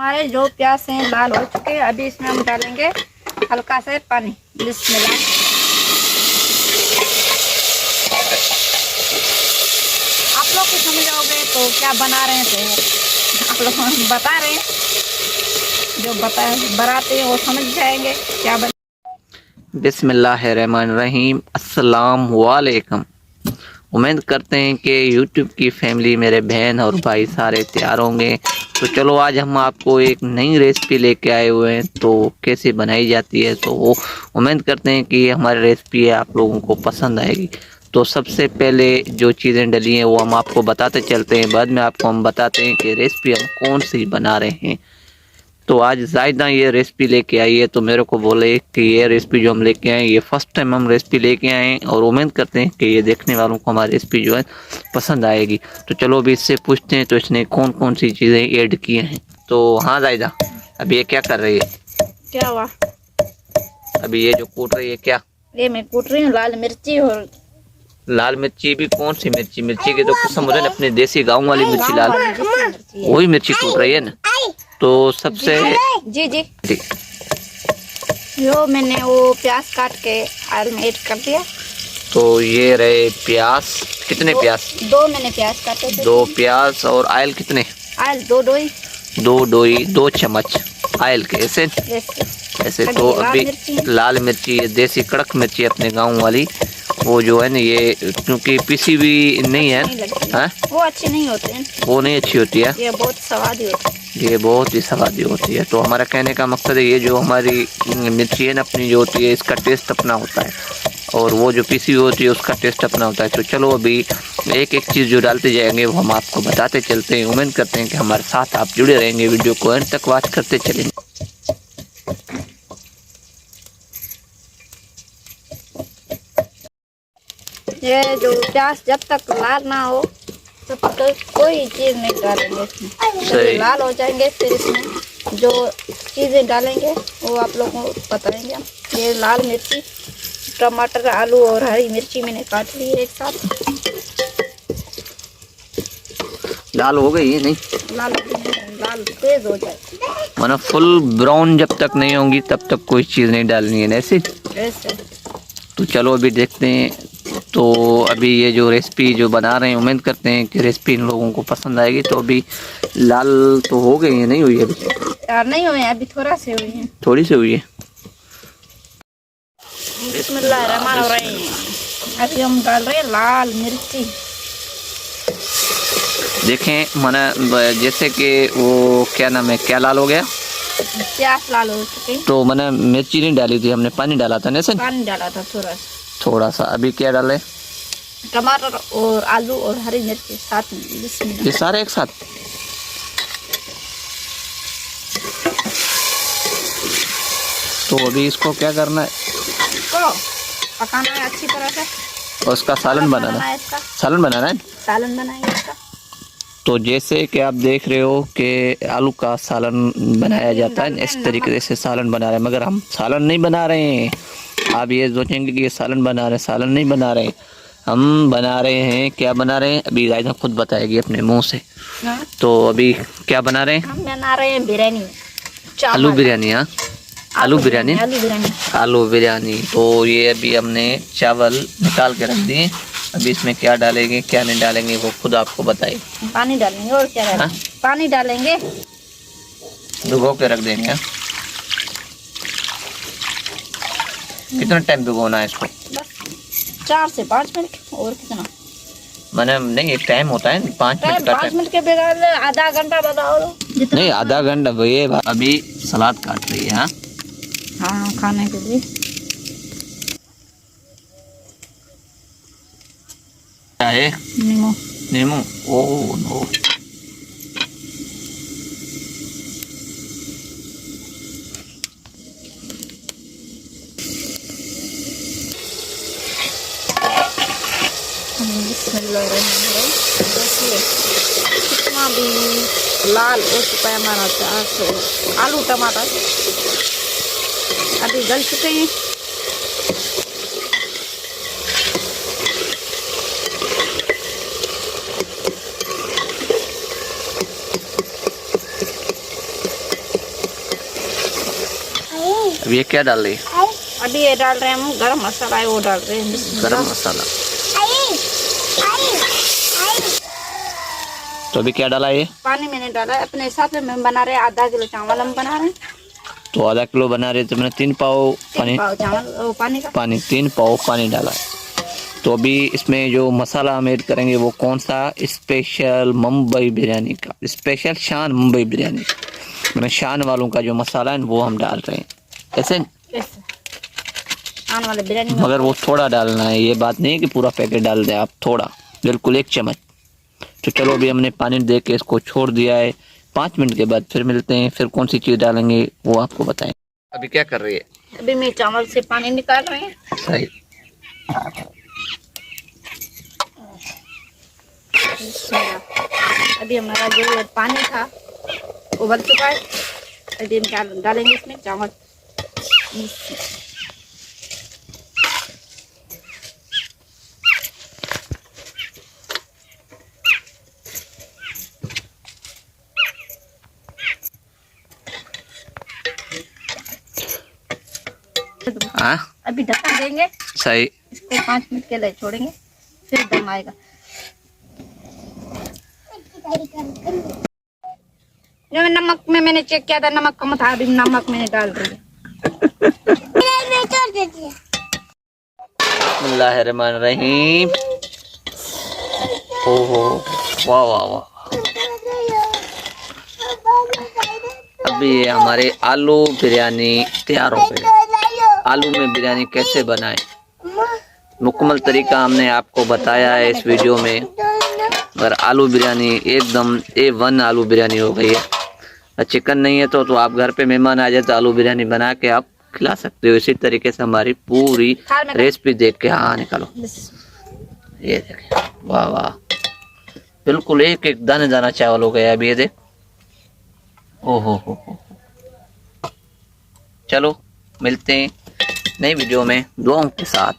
हमारे जो प्याज हैं लाल हो चुके हैं। अभी इसमें हम डालेंगे हल्का से पानी। बिस्मिल्लाह। आप लोग कुछ समझ जाओगे तो क्या बना रहे थे, आप लोग बता रहे हैं, जो बनाते हैं वो समझ जाएंगे क्या बना। बिस्मिल्लाहिर्रहमानिर्रहीम। अस्सलाम वालेकुम। उम्मीद करते हैं कि यूट्यूब की फैमिली, मेरे बहन और भाई सारे तैयार होंगे। तो चलो आज हम आपको एक नई रेसिपी लेके आए हुए हैं, तो कैसे बनाई जाती है तो वो उम्मीद करते हैं कि हमारी रेसिपी आप लोगों को पसंद आएगी। तो सबसे पहले जो चीज़ें डली हैं वो हम आपको बताते चलते हैं, बाद में आपको हम बताते हैं कि रेसिपी हम कौन सी बना रहे हैं। तो आज जायदा ये रेसिपी लेके आई है, तो मेरे को बोले कि ये रेसिपी जो हम लेके आए, ये फर्स्ट टाइम हम रेसिपी लेके आए हैं और उम्मीद करते हैं कि ये देखने वालों को हमारी रेसिपी जो है पसंद आएगी। तो चलो अभी इससे पूछते हैं तो इसने कौन कौन सी चीज़ें ऐड की हैं। तो हाँ जायदा, अभी ये क्या कर रही है? क्या हुआ? अभी ये जो कूट रही है क्या? ये मैं कूट रही हूँ लाल मिर्ची। और लाल मिर्ची भी कौन सी मिर्ची? मिर्ची की तो किस्म होता है ना, अपने देसी गाँव वाली मिर्ची, लाल वही मिर्ची कूट रही है ना। तो सबसे जी जी जो मैंने वो प्याज काट के आयल में ऐड कर दिया। तो ये रहे प्याज। कितने प्याज? दो मैंने प्याज काटे थे। 2 प्याज। और आयल कितने? आयल दो डोई। 2 डोई, 2 चम्मच आयल के ऐसे ऐसे। तो अभी लाल मिर्ची, देसी कड़क मिर्ची अपने गांव वाली, वो जो है ना, ये क्योंकि पीसी भी नहीं है, वो अच्छी नहीं होती है, वो नहीं अच्छी होती है, ये बहुत स्वादी होती है, ये बहुत ही स्वादी होती है। तो हमारा कहने का मकसद है, ये जो हमारी मिर्ची है ना अपनी जो होती है, इसका टेस्ट अपना होता है और वो जो पीसी हुई होती है उसका टेस्ट अपना होता है। तो चलो अभी एक एक चीज़ जो डालते जाएंगे वो हम आपको बताते चलते हैं। उम्मीद करते हैं कि हमारे साथ आप जुड़े रहेंगे, वीडियो को अंत तक वॉच करते चलेंगे। ये जो प्याज जब तक लाल ना हो तब तक कोई चीज़ नहीं डालेंगे इसमें। जब लाल हो जाएंगे फिर इसमें जो चीज़ें डालेंगे वो आप लोगों को बताएंगे। ये लाल मिर्ची, टमाटर, आलू और हरी मिर्ची मैंने काट ली है एक साथ। लाल हो गई है? नहीं लाल लाल तेज हो जाए, माना फुल ब्राउन जब तक नहीं होंगी तब तक कोई चीज़ नहीं डालनी है ऐसे। तो चलो अभी देखते हैं। तो अभी ये जो रेसिपी जो बना रहे हैं, उम्मीद करते हैं कि रेसिपी इन लोगों को पसंद आएगी। तो अभी लाल तो हो गई है, नहीं हुई अभी? यार नहीं हुई है, अभी थोड़ा से हुई है, थोड़ी सी हुई है। बिस्मिल्लाहिर्रहमानिर्रहीम। अभी हम डाल रहे हैं लाल मिर्ची। देखें माना जैसे कि वो क्या नाम है, क्या लाल हो गया? प्याज लाल हो चुके। तो मैंने मिर्ची नहीं डाली थी, हमने पानी डाला था ना, पानी डाला था थोड़ा सा। अभी क्या डाले? टमाटर और आलू और हरी मिर्ची साथ में, ये सारे एक साथ। तो अभी इसको क्या करना है? इसको पकाना है अच्छी तरह से और उसका सालन बनाना है। सालन बनाना है, सालन बनाएंगे इसका। तो जैसे कि आप देख रहे हो कि आलू का सालन बनाया जाता है, इस तरीके से सालन बना रहे हैं। मगर हम सालन नहीं बना रहे हैं, आप ये सोचेंगे कि ये सालन बना रहे हैं। सालन नहीं बना रहे हैं, हम बना रहे हैं, क्या बना रहे हैं अभी जायदा खुद बताएगी अपने मुंह से। तो अभी क्या बना रहे हैं? हम बना रहे हैं बिरयानी, आलू बिरयानी। हाँ, आलू बिरयानी, आलू बिरयानी। तो ये अभी हमने चावल निकाल के रख दिए। अभी इसमें क्या डालेंगे क्या नहीं डालेंगे वो खुद आपको बताइए। पानी डालेंगे और क्या डालेंगे? पानी डालेंगे, भिगो के रख देंगे। कितना टाइम भिगोना है इसको? बस 4 से 5 मिनट। और कितना? मैंने नहीं, एक टाइम होता है 5 मिनट का। 5 मिनट के बगैर आधा घंटा बताओ। नहीं, आधा घंटा। ये अभी सलाद काट रही है। हाँ, खाने के लिए क्या है? नींबू। नींबू? Oh no. देखिए कितना भी लाल हो चुका है हमारा प्याज, आलू, टमाटर अभी गल चुके हैं। अब ये क्या डाल रही है? अभी ये डाल रहे हैं हम गरम मसाला है, वो डाल रहे हैं गरम मसाला। तो अभी क्या डाला ये? पानी मैंने डाला है अपने हिसाब से। मैं बना रहे हैं, आधा किलो चावल हम बना रहे हैं। तो आधा किलो बना रहे तो मैंने 3 पाव पानी, 3 पाव चावल पानी का पानी 3 पाव पानी डाला है। तो अभी इसमें जो मसाला हम ऐड करेंगे वो कौन सा? स्पेशल मुंबई बिरयानी का, स्पेशल शान मुंबई बिरयानी, मैंने शान वालों का जो मसाला है वो हम डाल रहे हैं। कैसे? आने वाले बिरयानी में मगर वो थोड़ा डालना है, ये बात नहीं है कि पूरा पैकेट डाल दे आप, थोड़ा, बिल्कुल 1 चम्मच। तो चलो अभी हमने पानी दे के इसको छोड़ दिया है। 5 मिनट के बाद फिर मिलते हैं, फिर कौन सी चीज़ डालेंगे वो आपको बताएं। अभी क्या कर रही है? अभी मैं चावल से पानी निकाल रही हूँ। सही। अभी हमारा जो पानी था उबल चुका है। अभी हम डालेंगे इसमें चावल। हाँ अभी ढक्कन देंगे, सही। इसको 5 मिनट के लिए छोड़ेंगे, फिर दम आएगा। जो नमक में मैंने चेक किया था, नमक कम था, अभी नमक मैंने डाल रही है। बिस्मिल्लाहिर्रहमानिर्रहीम। ओहो, वाह वाह वाह। अभी ये हमारे आलू बिरयानी तैयार हो गई। आलू में बिरयानी कैसे बनाएं, मुकम्मल तरीका हमने आपको बताया है इस वीडियो में। अगर आलू बिरयानी एकदम A1 आलू बिरयानी हो गई है। चिकन नहीं है तो आप घर पे मेहमान आ जाए तो आलू बिरयानी बना के आप खिला सकते हो। इसी तरीके से हमारी पूरी रेसिपी देख के, हाँ निकालो, ये देखें, वाह वाह, बिल्कुल एक एक दाने दाना चावल हो गया। अभी ये देख, ओहो हो। चलो मिलते हैं नई वीडियो में दुआओं के साथ।